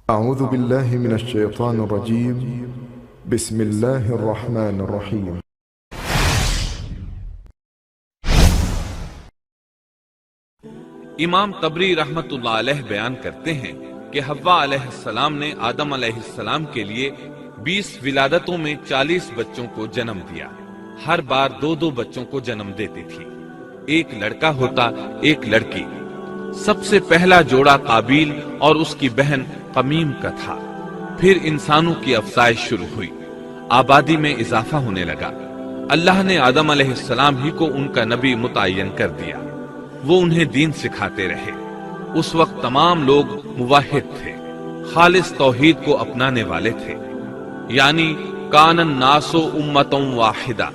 أعوذ بالله من الشيطان الرجيم. بسم الله الرحمن الرحيم. امام طبری رحمت اللہ علیہ بیان کرتے ہیں کہ حوا علیہ السلام نے آدم علیہ السلام کے لیے 20 ولادتوں میں 40 بچوں کو جنم دیا. ہر بار 2 بچوں کو جنم دیتی تھی. ایک لڑکا ہوتا ایک لڑکی. سب سے پہلا جوڑا قابیل اور اس کی بہن قمیم کا تھا. پھر انسانوں کی افزائش شروع ہوئی. آبادی میں اضافہ ہونے لگا. اللہ نے آدم علیہ السلام ہی کو ان کا نبی متعین کر دیا. وہ انہیں دین سکھاتے رہے. اس وقت تمام لوگ موحد تھے، خالص توحید کو اپنانے والے تھے. یعنی کان الناس امۃ واحدہ،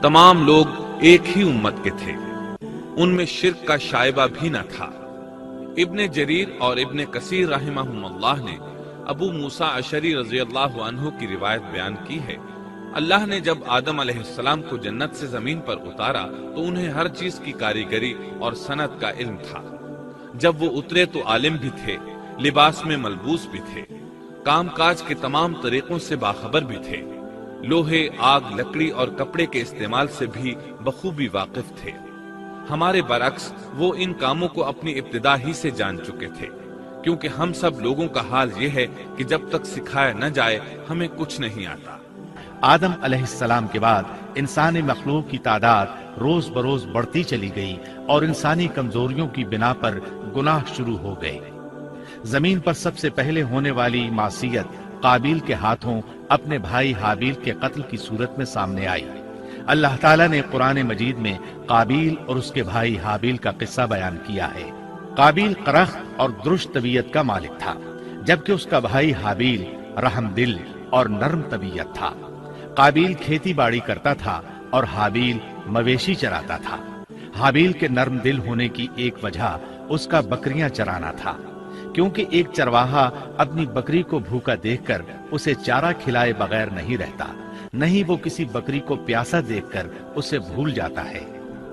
تمام لوگ ایک ہی امت کے تھے. ان میں شرک کا شائبہ بھی نہ تھا. ابن جریر اور ابن کثیر رحمہم اللہ نے ابو موسیٰ اشعری رضی اللہ عنہ کی روایت بیان کی ہے. اللہ نے جب آدم علیہ السلام کو جنت سے زمین پر اتارا تو انہیں ہر چیز کی کاریگری اور صنعت کا علم تھا. جب وہ اترے تو عالم بھی تھے، لباس میں ملبوس بھی تھے، کام کاج کے تمام طریقوں سے باخبر بھی تھے. لوہے، آگ، لکڑی اور کپڑے کے استعمال سے بھی بخوبی واقف تھے. ہمارے برعکس وہ ان کاموں کو اپنی ابتدا ہی سے جان چکے تھے، کیونکہ ہم سب لوگوں کا حال یہ ہے کہ جب تک سکھایا نہ جائے ہمیں کچھ نہیں آتا. آدم علیہ السلام کے بعد انسانی مخلوق کی تعداد روز بروز بڑھتی چلی گئی اور انسانی کمزوریوں کی بنا پر گناہ شروع ہو گئے. زمین پر سب سے پہلے ہونے والی معصیت قابیل کے ہاتھوں اپنے بھائی حابیل کے قتل کی صورت میں سامنے آئی. اللہ تعالیٰ نے قرآن مجید میں قابیل اور اس کے بھائی حابیل کا قصہ بیان کیا ہے. قابیل قرخ اور درشت طبیعت کا مالک تھا، جبکہ اس کا بھائی حابیل رحم دل اور نرم طبیعت تھا. قابیل کھیتی باڑی کرتا تھا اور حابیل مویشی چراتا تھا. حابیل کے نرم دل ہونے کی ایک وجہ اس کا بکریاں چرانا تھا، کیونکہ ایک چرواہا اپنی بکری کو بھوکا دیکھ کر اسے چارہ کھلائے بغیر نہیں رہتا، نہیں وہ کسی بکری کو پیاسا دیکھ کر اسے بھول جاتا ہے.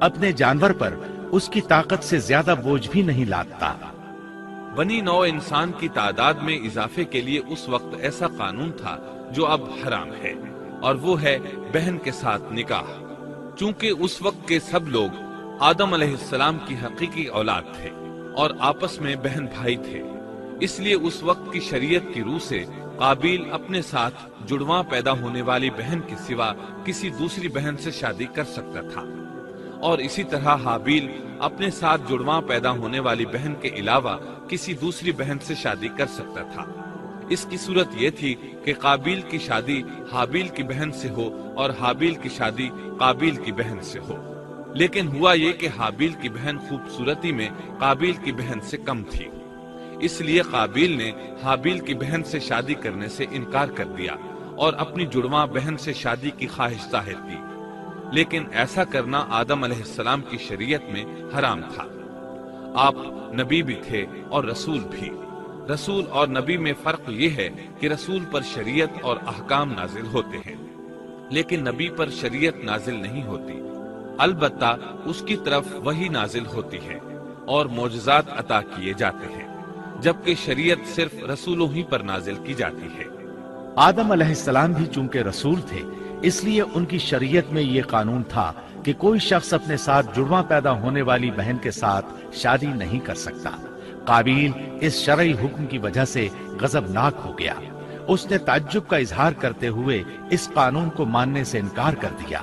اپنے جانور پر اس کی طاقت سے زیادہ بوجھ بھی نہیں لادتا. بنی نوع انسان کی تعداد میں اضافے کے لیے اس وقت ایسا قانون تھا جو اب حرام ہے، اور وہ ہے بہن کے ساتھ نکاح. چونکہ اس وقت کے سب لوگ آدم علیہ السلام کی حقیقی اولاد تھے اور آپس میں بہن بھائی تھے، اس لیے اس وقت کی شریعت کی روح سے قابیل اپنے ساتھ جڑواں پیدا ہونے والی بہن کے سوا کسی دوسری بہن سے شادی کر سکتا تھا، اور اسی طرح حابیل اپنے ساتھ جڑواں پیدا ہونے والی بہن کے علاوہ کسی دوسری بہن سے شادی کر سکتا تھا. اس کی صورت یہ تھی کہ قابیل کی شادی حابیل کی بہن سے ہو اور حابیل کی شادی قابیل کی بہن سے ہو. لیکن ہوا یہ کہ حابیل کی بہن خوبصورتی میں قابیل کی بہن سے کم تھی، اس لیے قابیل نے حابیل کی بہن سے شادی کرنے سے انکار کر دیا اور اپنی جڑواں بہن سے شادی کی خواہش ظاہر کی. لیکن ایسا کرنا آدم علیہ السلام کی شریعت میں حرام تھا. آپ نبی بھی تھے اور رسول بھی. رسول اور نبی میں فرق یہ ہے کہ رسول پر شریعت اور احکام نازل ہوتے ہیں، لیکن نبی پر شریعت نازل نہیں ہوتی. البتہ اس کی طرف وحی نازل ہوتی ہے اور معجزات عطا کیے جاتے ہیں، جبکہ شریعت صرف رسولوں ہی پر نازل کی جاتی ہے. آدم علیہ السلام بھی چونکہ رسول تھے، اس لیے ان کی شریعت میں یہ قانون تھا کہ کوئی شخص اپنے ساتھ جڑواں پیدا ہونے والی بہن کے ساتھ شادی نہیں کر سکتا. قابیل اس شرعی حکم کی وجہ سے غضبناک ہو گیا. اس نے تعجب کا اظہار کرتے ہوئے اس قانون کو ماننے سے انکار کر دیا.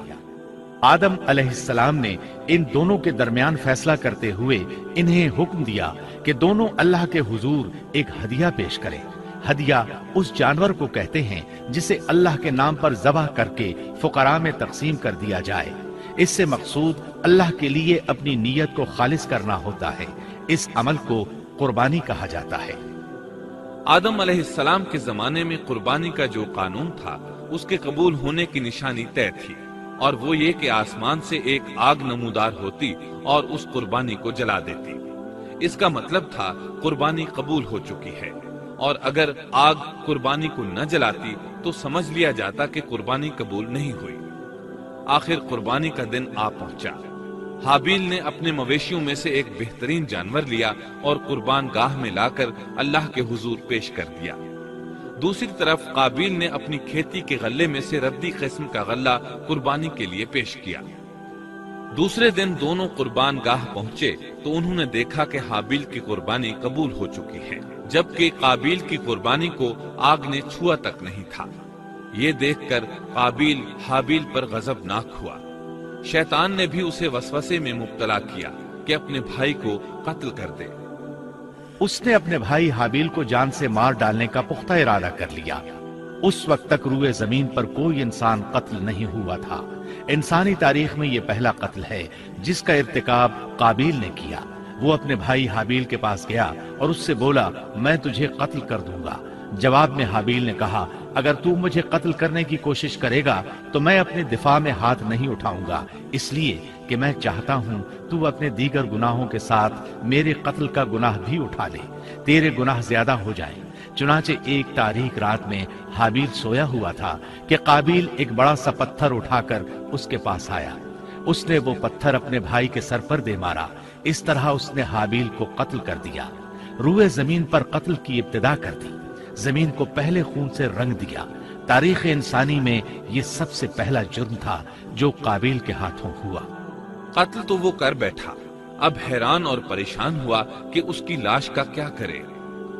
آدم علیہ السلام نے ان دونوں کے درمیان فیصلہ کرتے ہوئے انہیں حکم دیا کہ دونوں اللہ کے حضور ایک ہدیہ پیش کریں. ہدیہ اس جانور کو کہتے ہیں جسے اللہ کے نام پر ذبح کر کے فقراء میں تقسیم کر دیا جائے. اس سے مقصود اللہ کے لیے اپنی نیت کو خالص کرنا ہوتا ہے. اس عمل کو قربانی کہا جاتا ہے. آدم علیہ السلام کے زمانے میں قربانی کا جو قانون تھا اس کے قبول ہونے کی نشانی طے تھی، اور وہ یہ کہ آسمان سے ایک آگ نمودار ہوتی اور اس قربانی کو جلا دیتی. اس کا مطلب تھا قربانی قبول ہو چکی ہے، اور اگر آگ قربانی کو نہ جلاتی تو سمجھ لیا جاتا کہ قربانی قبول نہیں ہوئی. آخر قربانی کا دن آ پہنچا. حابیل نے اپنے مویشیوں میں سے ایک بہترین جانور لیا اور قربان گاہ میں لا کر اللہ کے حضور پیش کر دیا۔ دوسری طرف قابیل نے اپنی کھیتی کے غلے میں سے ردی قسم کا غلہ قربانی کے لیے پیش کیا۔ دوسرے دن دونوں قربان گاہ پہنچے تو انہوں نے دیکھا کہ حابیل کی قربانی قبول ہو چکی ہے، جبکہ قابیل کی قربانی کو آگ نے چھوا تک نہیں تھا۔ یہ دیکھ کر قابیل حابیل پر غضبناک ہوا۔ شیطان نے بھی اسے وسوسے میں مبتلا کیا کہ اپنے بھائی کو قتل کر دے۔ اس نے اپنے بھائی حابیل کو جان سے مار ڈالنے کا پختہ ارادہ کر لیا۔ اس وقت تک روئے زمین پر کوئی انسان قتل نہیں ہوا تھا۔ انسانی تاریخ میں یہ پہلا قتل ہے جس کا ارتکاب قابیل نے کیا۔ وہ اپنے بھائی حابیل کے پاس گیا اور اس سے بولا، میں تجھے قتل کر دوں گا۔ جواب میں حابیل نے کہا، اگر تو مجھے قتل کرنے کی کوشش کرے گا تو میں اپنے دفاع میں ہاتھ نہیں اٹھاؤں گا، اس لیے کہ میں چاہتا ہوں تو اپنے دیگر گناہوں کے ساتھ میرے قتل کا گناہ بھی اٹھا لے، تیرے گناہ زیادہ ہو جائیں۔ چنانچہ ایک تاریک رات میں حابیل سویا ہوا تھا کہ قابیل ایک بڑا سا پتھر اٹھا کر اس کے پاس آیا۔ اس نے وہ پتھر اپنے بھائی کے سر پر دے مارا۔ اس طرح اس نے حابیل کو قتل کر دیا، روئے زمین پر قتل کی ابتدا کر دی، زمین کو پہلے خون سے رنگ دیا۔ تاریخ انسانی میں یہ سب سے پہلا جرم تھا جو قابیل کے ہاتھوں ہوا۔ قتل تو وہ کر بیٹھا، اب حیران اور پریشان ہوا کہ اس کی لاش کا کیا کرے۔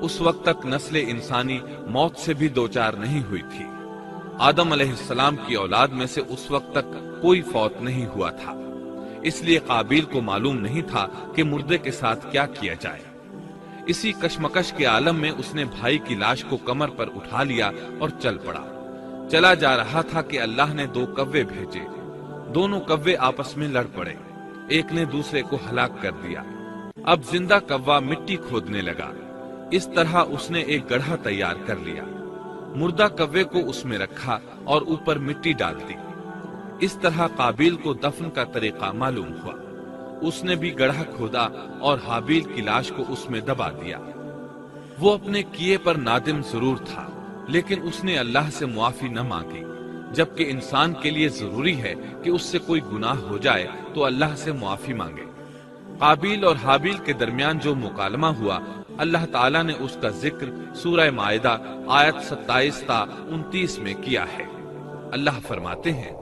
اس وقت تک نسل انسانی موت سے بھی دوچار نہیں ہوئی تھی۔ آدم علیہ السلام کی اولاد میں سے اس وقت تک کوئی فوت نہیں ہوا تھا، اس لیے قابیل کو معلوم نہیں تھا کہ مردے کے ساتھ کیا کیا جائے۔ اسی کشمکش کے عالم میں اس نے بھائی کی لاش کو کمر پر اٹھا لیا اور چل پڑا۔ چلا جا رہا تھا کہ اللہ نے دو کوے بھیجے، دونوں کوے آپس میں لڑ پڑے، ایک نے دوسرے کو ہلاک کر دیا۔ اب زندہ کوا مٹی کھودنے لگا، اس طرح اس نے ایک گڑھا تیار کر لیا، مردہ کوے کو اس میں رکھا اور اوپر مٹی ڈال دی۔ اس طرح قابیل کو دفن کا طریقہ معلوم ہوا۔ اس نے بھی گڑھا کھودا اور حابیل کی لاش کو اس میں دبا دیا۔ وہ اپنے کیے پر نادم ضرور تھا، لیکن اس نے اللہ سے معافی نہ مانگی، جبکہ انسان کے لیے ضروری ہے کہ اس سے کوئی گناہ ہو جائے تو اللہ سے معافی مانگے۔ قابیل اور حابیل کے درمیان جو مکالمہ ہوا، اللہ تعالیٰ نے اس کا ذکر سورہ مائدہ آیت 27 تا 29 میں کیا ہے۔ اللہ فرماتے ہیں،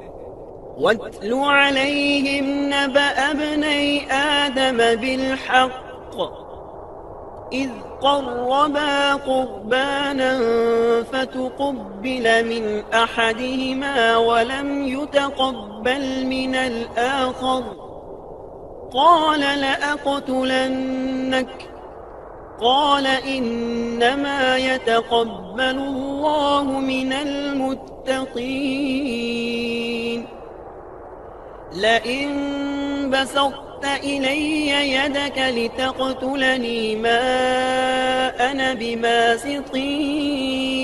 وَاتْلُ عَلَيْهِمْ نَبَأَ ابْنَيْ آدَمَ بِالْحَقِّ إِذْ قَرَّبَا قُرْبَانًا فَتُقُبِّلَ مِنْ أَحَدِهِمَا وَلَمْ يُتَقَبَّلْ مِنَ الْآخَرِ قَالَ لَأَقْتُلَنَّكَ قال إنما يتقبل الله من المتقين لئن بسطت إلي يدك لتقتلني ما أنا بباسط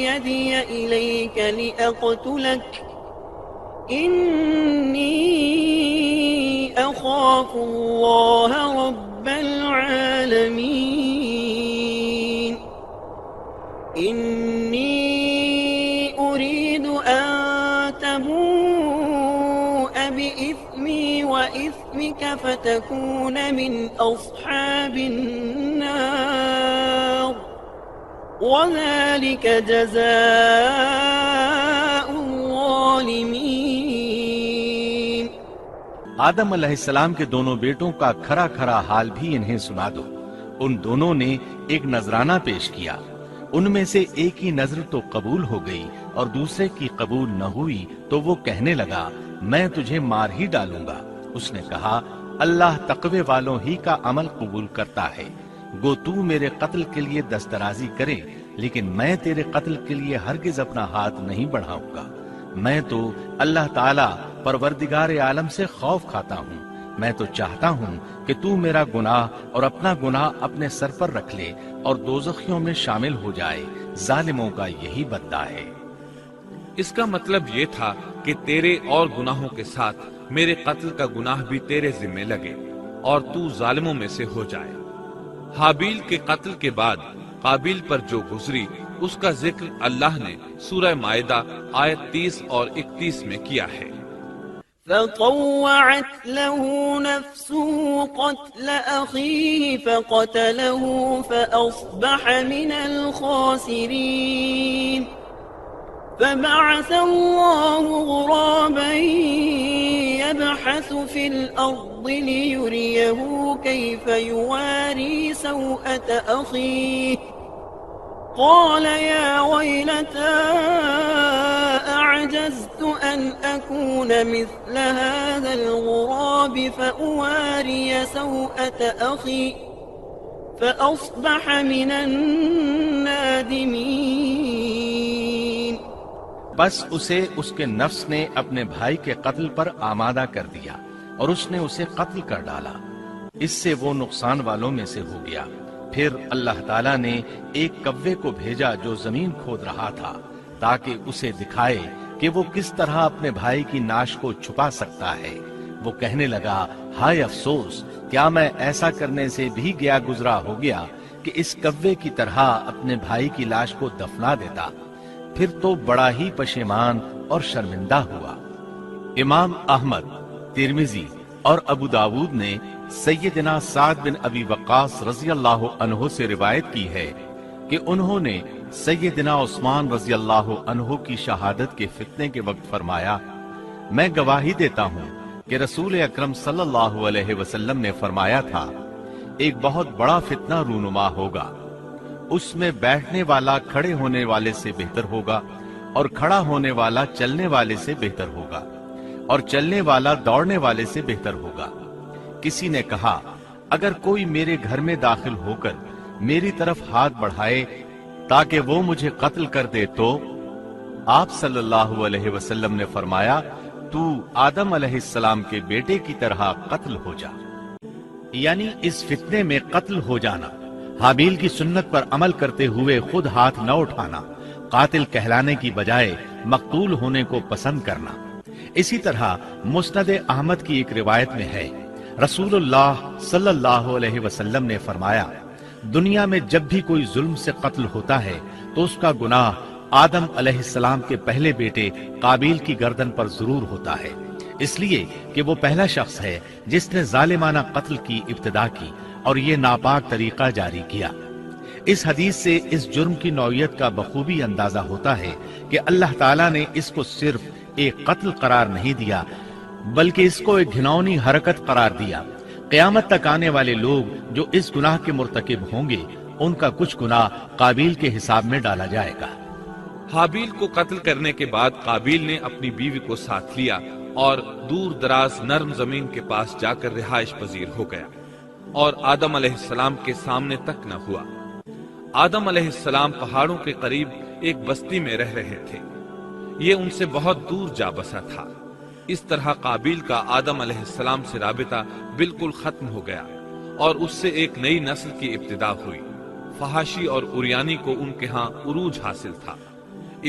يدي إليك لأقتلك إني أخاف الله رب العالمين إني أريد أن تبوء بإثمي وإثمك فتكون من أصحاب النار وذلك جزاء الظالمين۔ آدم علیہ السلام کے دونوں بیٹوں کا کھرا کھرا حال بھی انہیں سنا دو۔ ان دونوں نے ایک نذرانہ پیش کیا، ان میں سے ایک کی نذر تو قبول ہو گئی اور دوسرے کی قبول نہ ہوئی تو وہ کہنے لگا، میں تجھے مار ہی ڈالوں گا۔ اس نے کہا، اللہ تقوی والوں ہی کا عمل قبول کرتا ہے، گو تو میرے قتل کے لیے دسترازی کرے لیکن میں تیرے قتل کے لیے ہرگز اپنا ہاتھ نہیں بڑھاؤں گا۔ میں تو اللہ تعالی پروردگار عالم سے خوف کھاتا ہوں، میں تو چاہتا ہوں کہ تو میرا گناہ اور اپنا گناہ اپنے سر پر رکھ لے اور دوزخیوں میں شامل ہو جائے، ظالموں کا یہی بدلہ ہے۔ اس کا مطلب یہ تھا کہ تیرے اور گناہوں کے ساتھ میرے قتل کا گناہ بھی تیرے ذمہ لگے اور تو ظالموں میں سے ہو جائے۔ حابیل کے قتل کے بعد قابیل پر جو گزری اس کا ذکر اللہ نے سورہ مائدہ آیت 30 اور 31 میں کیا ہے۔ فطوعت له نفسه قتل أخيه فقتله فأصبح من الخاسرين فبعث الله غرابا يبحث في الأرض ليريه كيف يواري سوءة أخيه قال يا ويلتى أعجزت أن أكون مثل هذا الغراب فأواري سوءة أخي فأصبح من النادمين. بس اسے اس کے نفس نے اپنے بھائی کے قتل پر آمادہ کر دیا اور اس نے اسے قتل کر ڈالا. اس سے وہ نقصان والوں میں سے ہو گیا. پھر اللہ تعالیٰ نے ایک کوے کو بھیجا جو زمین کھود رہا تھا تاکہ اسے دکھائے کہ وہ کس طرح اپنے بھائی کی ناش کو چھپا سکتا ہے. وہ کہنے لگا ہائے افسوس، کیا میں ایسا کرنے سے بھی گیا گزرا ہو گیا کہ اس کوے کی طرح اپنے بھائی کی لاش کو دفنا دیتا. پھر تو بڑا ہی پشیمان اور شرمندہ ہوا. امام احمد، ترمذی اور ابو داود نے سیدنا سعد بن ابی وقاص رضی اللہ عنہ سے روایت کی ہے کہ انہوں نے سیدنا عثمان رضی اللہ عنہ کی شہادت کے فتنے کے وقت فرمایا، میں گواہی دیتا ہوں کہ رسول اکرم صلی اللہ علیہ وسلم نے فرمایا تھا، ایک بہت بڑا فتنہ رونما ہوگا، اس میں بیٹھنے والا کھڑے ہونے والے سے بہتر ہوگا اور کھڑا ہونے والا چلنے والے سے بہتر ہوگا اور چلنے والا دوڑنے والے سے بہتر ہوگا. کسی نے کہا اگر کوئی میرے گھر میں داخل ہو کر میری طرف ہاتھ بڑھائے تاکہ وہ مجھے قتل کر دے تو آپ صلی اللہ علیہ وسلم نے فرمایا تو آدم علیہ السلام کے بیٹے کی طرح قتل ہو جا. یعنی اس فتنے میں قتل ہو جانا، حابیل کی سنت پر عمل کرتے ہوئے خود ہاتھ نہ اٹھانا، قاتل کہلانے کی بجائے مقتول ہونے کو پسند کرنا. اسی طرح مسند احمد کی ایک روایت میں ہے، رسول اللہ صلی اللہ علیہ وسلم نے فرمایا، دنیا میں جب بھی کوئی ظلم سے قتل ہوتا ہے تو اس کا گناہ آدم علیہ السلام کے پہلے بیٹے قابیل کی گردن پر ضرور ہوتا ہے، اس لیے کہ وہ پہلا شخص ہے جس نے ظالمانہ قتل کی ابتدا کی اور یہ ناپاک طریقہ جاری کیا. اس حدیث سے اس جرم کی نوعیت کا بخوبی اندازہ ہوتا ہے کہ اللہ تعالیٰ نے اس کو صرف ایک قتل قرار نہیں دیا بلکہ اس کو ایک گھناؤنی حرکت قرار دیا. قیامت تک آنے والے لوگ جو اس گناہ کے مرتکب ہوں گے ان کا کچھ گناہ قابیل کے حساب میں ڈالا جائے گا. حابیل کو قتل کرنے کے بعد قابیل نے اپنی بیوی کو ساتھ لیا اور دور دراز نرم زمین کے پاس جا کر رہائش پذیر ہو گیا اور آدم علیہ السلام کے سامنے تک نہ ہوا. آدم علیہ السلام پہاڑوں کے قریب ایک بستی میں رہ رہے تھے. یہ ان سے بہت دور جا بسا تھا. اس طرح قابیل کا آدم علیہ السلام سے رابطہ بالکل ختم ہو گیا اور اس سے ایک نئی نسل کی ابتدا ہوئی. فحاشی اور اریانی کو ان کے ہاں عروج حاصل تھا.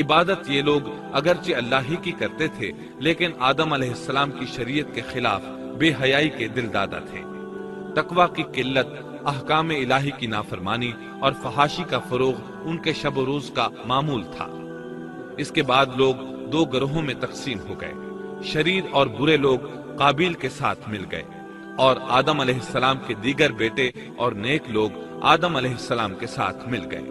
عبادت یہ لوگ اگرچہ اللہ ہی کی کرتے تھے لیکن آدم علیہ السلام کی شریعت کے خلاف بے حیائی کے دل دادا تھے. تقوی کی قلت، احکام الہی کی نافرمانی اور فحاشی کا فروغ ان کے شب و روز کا معمول تھا. اس کے بعد لوگ دو گروہوں میں تقسیم ہو گئے. شریر اور برے لوگ قابیل کے ساتھ مل گئے اور آدم علیہ السلام کے دیگر بیٹے اور نیک لوگ آدم علیہ السلام کے ساتھ مل گئے.